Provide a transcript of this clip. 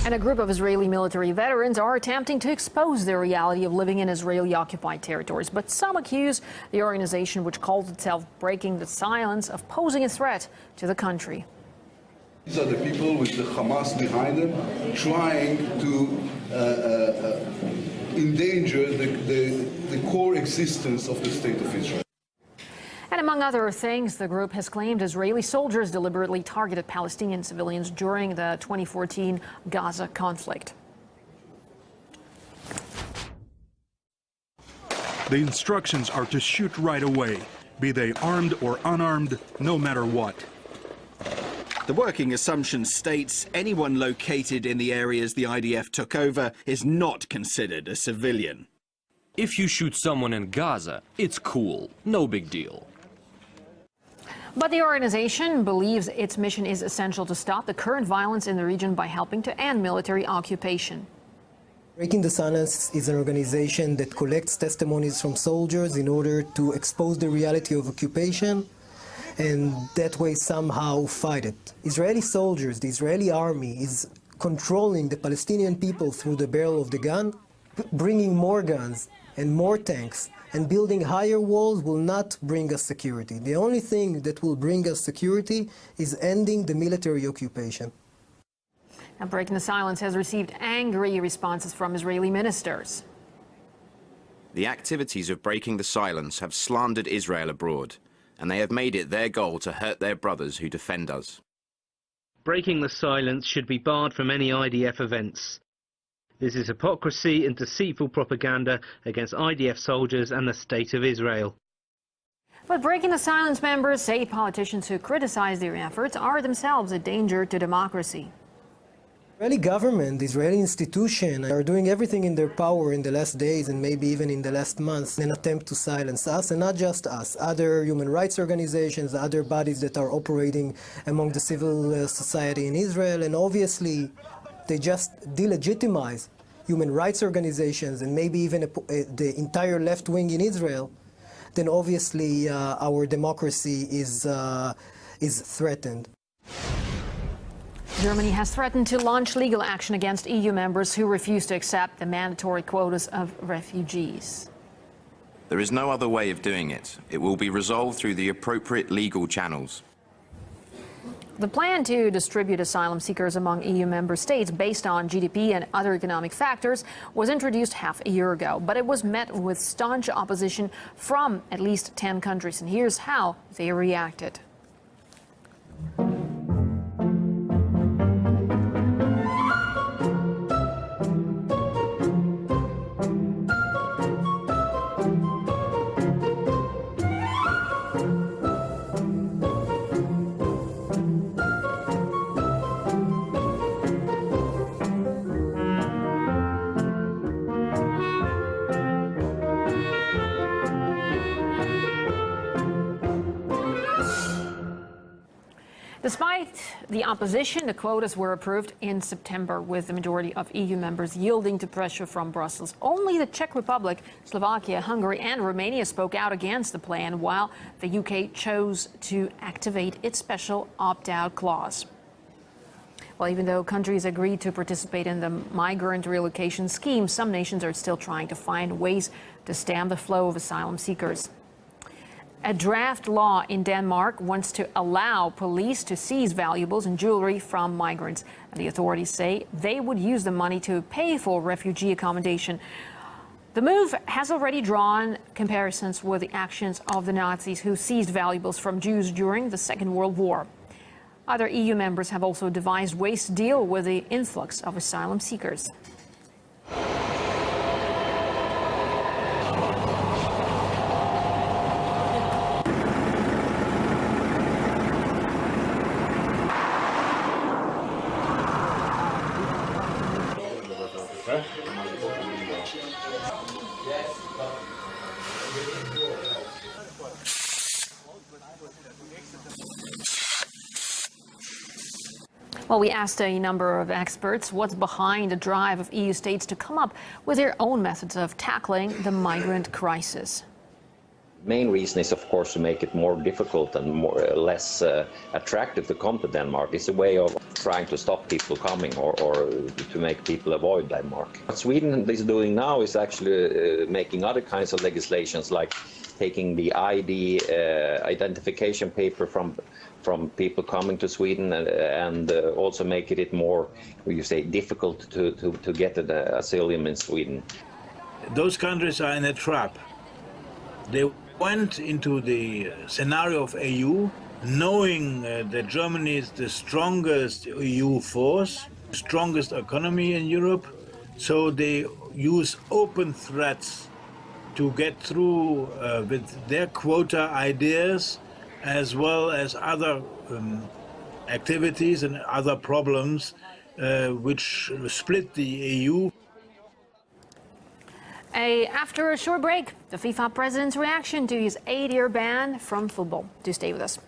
And a group of Israeli military veterans are attempting to expose the reality of living in Israeli-occupied territories. But some accuse the organization, which calls itself Breaking the Silence, of posing a threat to the country. These are the people with the Hamas behind them, trying to endanger the core existence of the State of Israel. And among other things, the group has claimed Israeli soldiers deliberately targeted Palestinian civilians during the 2014 Gaza conflict. The instructions are to shoot right away, be they armed or unarmed, no matter what. The working assumption states anyone located in the areas the IDF took over is not considered a civilian. If you shoot someone in Gaza, it's cool, no big deal. But the organization believes its mission is essential to stop the current violence in the region by helping to end military occupation. Breaking the Silence is an organization that collects testimonies from soldiers in order to expose the reality of occupation and that way somehow fight it. Israeli soldiers, the Israeli army, is controlling the Palestinian people through the barrel of the gun. Bringing more guns and more tanks and building higher walls will not bring us security. The only thing that will bring us security is ending the military occupation. Now, Breaking the Silence has received angry responses from Israeli ministers. The activities of Breaking the Silence have slandered Israel abroad, and they have made it their goal to hurt their brothers who defend us. Breaking the Silence should be barred from any IDF events. This is hypocrisy and deceitful propaganda against IDF soldiers and the State of Israel. But Breaking the Silence members say politicians who criticize their efforts are themselves a danger to democracy. The Israeli government, the Israeli institution are doing everything in their power in the last days and maybe even in the last months in an attempt to silence us, and not just us, other human rights organizations, other bodies that are operating among the civil society in Israel, and obviously they just delegitimize human rights organizations and maybe even the entire left wing in Israel, then obviously our democracy is threatened. Germany has threatened to launch legal action against EU members who refuse to accept the mandatory quotas of refugees. There is no other way of doing it. It will be resolved through the appropriate legal channels. The plan to distribute asylum seekers among EU member states based on GDP and other economic factors was introduced half a year ago, but it was met with staunch opposition from at least 10 countries, and here's how they reacted. Despite the opposition, the quotas were approved in September, with the majority of EU members yielding to pressure from Brussels. Only the Czech Republic, Slovakia, Hungary and Romania spoke out against the plan, while the UK chose to activate its special opt-out clause. Well, even though countries agreed to participate in the migrant relocation scheme, some nations are still trying to find ways to stem the flow of asylum seekers. A draft law in Denmark wants to allow police to seize valuables and jewelry from migrants. And the authorities say they would use the money to pay for refugee accommodation. The move has already drawn comparisons with the actions of the Nazis who seized valuables from Jews during the Second World War. Other EU members have also devised ways to deal with the influx of asylum seekers. Well, we asked a number of experts what's behind the drive of EU states to come up with their own methods of tackling the migrant crisis. Main reason is, of course, to make it more difficult and less attractive to come to Denmark. It's a way of trying to stop people coming or to make people avoid Denmark. What Sweden is doing now is actually making other kinds of legislations, like taking the identification paper from people coming to Sweden and also making it more, difficult to get an asylum in Sweden. Those countries are in a trap. They went into the scenario of EU knowing that Germany is the strongest EU force, strongest economy in Europe, so they use open threats to get through with their quota ideas, as well as other activities and other problems which split the EU. After a short break, the FIFA president's reaction to his 8-year ban from football. Do stay with us.